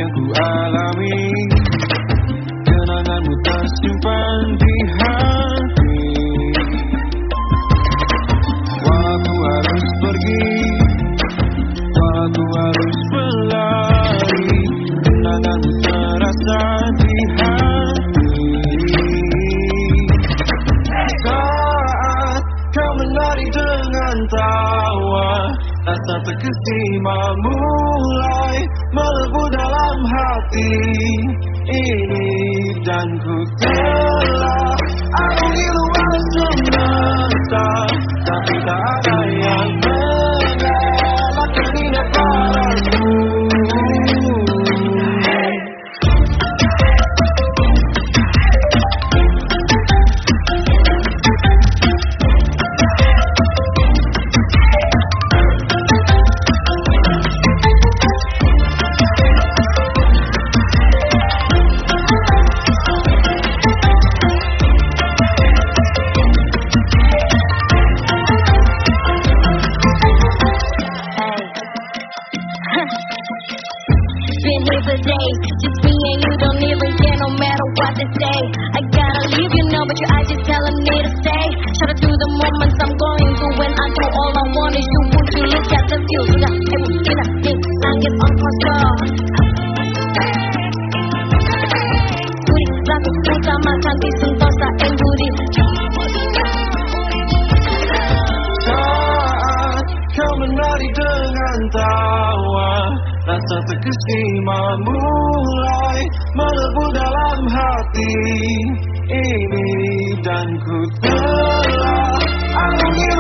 yang ku alami. Kenanganmu tersimpan di hati. Walau ku harus pergi, walau ku harus berlari, kenanganmu terasa di hati. Saat kau menari dengan tawa, rasa terkesima mulai melebu dalam hati ini. Dan ku telah arungi luas semesta, tapi tak ada yang mengelak minat padaku. Been here for days, just me and you, don't even care no matter what they say. I gotta leave you now, but your eyes just telling me to stay. Shout out to the moments I'm going through when I do all I want is you. Would you look at the view? Langit on kosong. Budi lagu utamakan di Sentosa and Budi. Saat kau menari dengan tawa, rasa terkesima mulai melebu dalam hati ini. Dan ku telah arungi